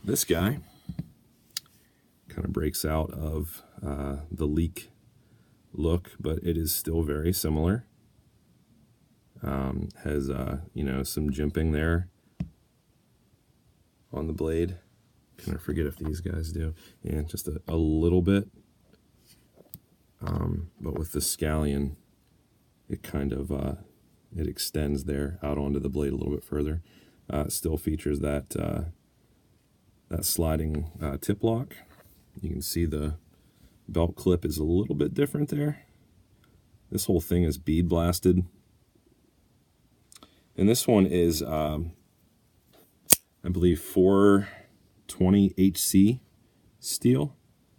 This guy kind of breaks out of the Leek look, but it is still very similar. Has you know, some jimping there on the blade. Kind of forget if these guys do. Yeah, just a little bit. But with the Scallion, it kind of it extends there out onto the blade a little bit further. It still features that that sliding tip lock. You can see the belt clip is a little bit different there. This whole thing is bead blasted. And this one is, I believe, 420 HC steel.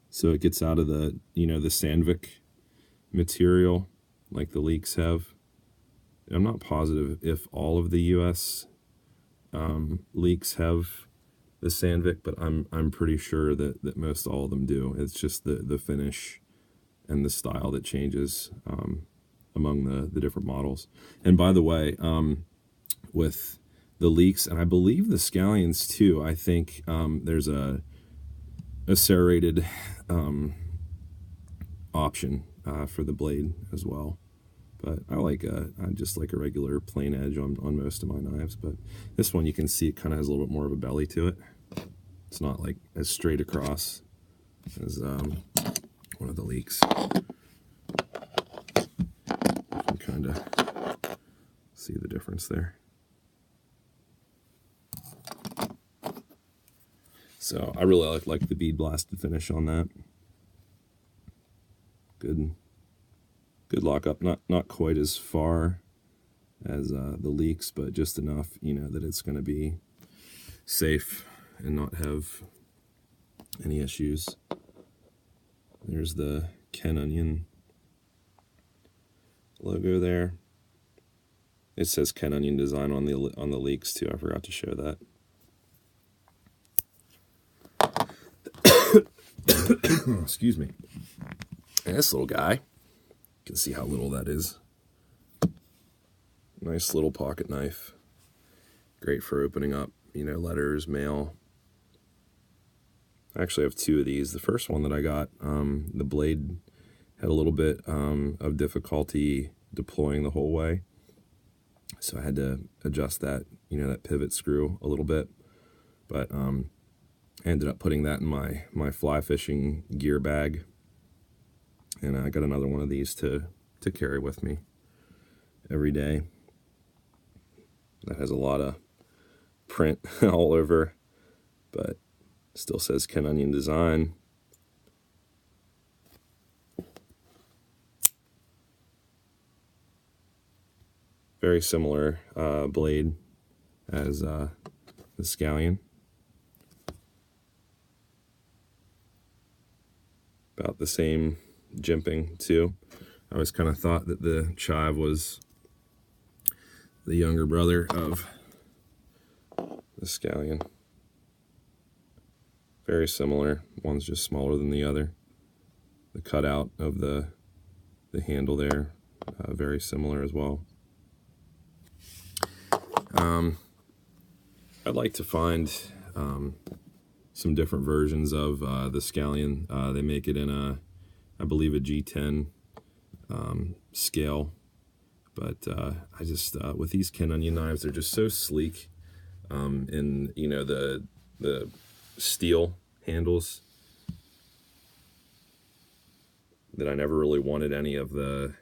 So it gets out of the, you know, the Sandvik material like the Leeks have. I'm not positive if all of the US Leeks have the Sandvik, but I'm pretty sure that most all of them do. It's just the finish and the style that changes among the different models. And by the way, with the Leeks, and I believe the Scallions too, I think there's a serrated option for the blade as well. But I just like a regular plain edge on most of my knives. But this one, you can see it kind of has a little bit more of a belly to it. It's not like as straight across as one of the Leeks. You can kind of see the difference there. So I really like the bead blasted finish on that. Good lockup. Not quite as far as the Leeks, but just enough, you know, that it's going to be safe and not have any issues. There's the Ken Onion logo there. It says Ken Onion design on the Leeks too. I forgot to show that. Excuse me. And this little guy, you can see how little that is. Nice little pocket knife. Great for opening up, you know, letters, mail. I actually have two of these. The first one that I got, the blade had a little bit of difficulty deploying the whole way. So I had to adjust that, you know, that pivot screw a little bit. But I ended up putting that in my fly fishing gear bag. And I got another one of these to carry with me every day. That has a lot of print all over, but still says Ken Onion design. Very similar blade as the Scallion. About the same jimping too. I always kind of thought that the Chive was the younger brother of the Scallion. Very similar. One's just smaller than the other. The cutout of the handle there, very similar as well. I'd like to find some different versions of the Scallion. They make it in I believe a G10 scale, but I just with these Ken Onion knives, they're just so sleek. In, you know, the steel handles, that I never really wanted any of the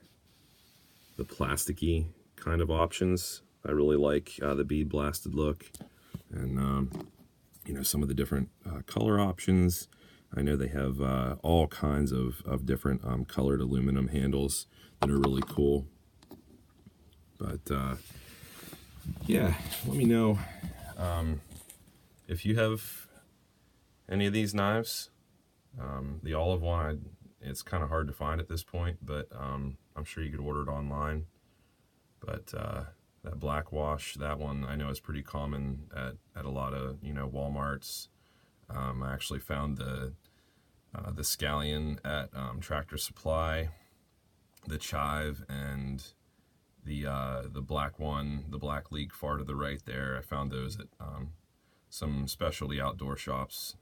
plasticky kind of options. I really like the bead blasted look, and you know, some of the different color options. I know they have all kinds of different colored aluminum handles that are really cool. But yeah, let me know if you have any of these knives. The olive one, it's kind of hard to find at this point, but I'm sure you could order it online. But that black wash, that one I know is pretty common at a lot of, you know, Walmarts. I actually found the Scallion at Tractor Supply, the Chive, and the black one, the black Leek far to the right there. I found those at some specialty outdoor shops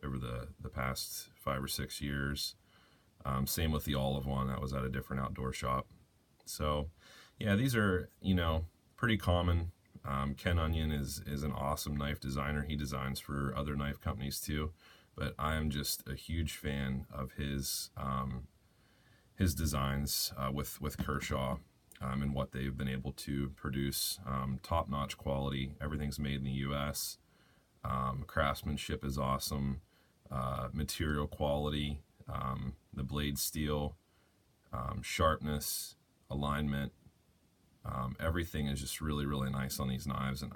over the past 5 or 6 years. Same with the olive one, that was at a different outdoor shop. So yeah, these are, pretty common. Ken Onion is an awesome knife designer. He designs for other knife companies too, but I am just a huge fan of his designs with Kershaw, and what they've been able to produce. Top-notch quality. Everything's made in the U.S. Craftsmanship is awesome. Material quality, the blade steel, sharpness, alignment. Everything is just really, really nice on these knives, and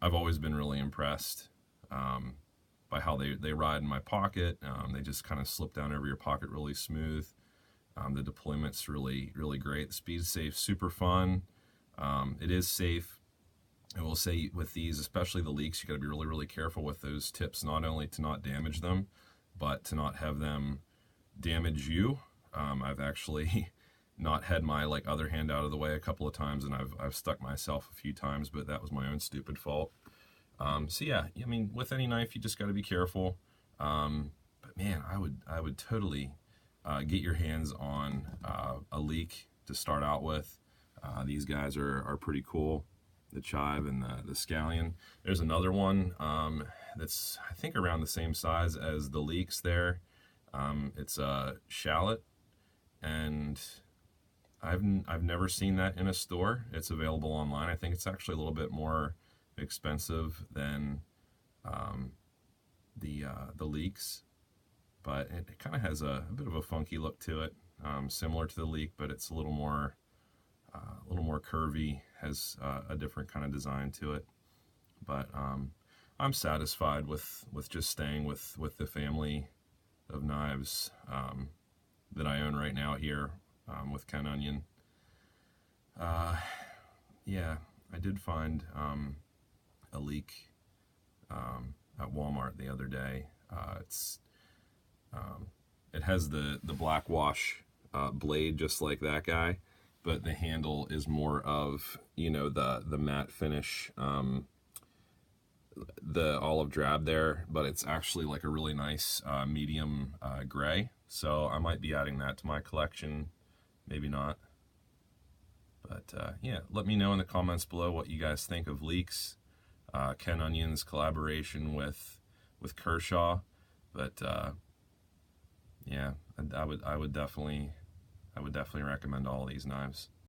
I've always been really impressed by how they ride in my pocket. They just kind of slip down over your pocket really smooth. The deployment's really, really great. The Speedsafe, super fun. It is safe. I will say with these, especially the Leeks, you got to be really, really careful with those tips, not only to not damage them, but to not have them damage you. I've actually not had my other hand out of the way a couple of times, and I've stuck myself a few times, but that was my own stupid fault. So yeah, I mean, with any knife, you just got to be careful. But man, I would totally get your hands on a Leek to start out with. These guys are pretty cool. The Chive and the Scallion. There's another one that's, I think, around the same size as the Leeks there. It's a Shallot, and I've never seen that in a store. It's available online. I think it's actually a little bit more expensive than the Leeks, but it kind of has a bit of a funky look to it, similar to the Leek, but it's a little more curvy, has a different kind of design to it. But I'm satisfied with just staying with the family of knives that I own right now here with Ken Onion. Yeah, I did find a Leek at Walmart the other day. It has the black wash blade just like that guy, but the handle is more of, the matte finish, the olive drab there, but it's actually like a really nice medium gray. So I might be adding that to my collection, maybe not. But yeah, let me know in the comments below what you guys think of Leek's, Ken Onion's collaboration with Kershaw. But yeah, I would definitely recommend all these knives.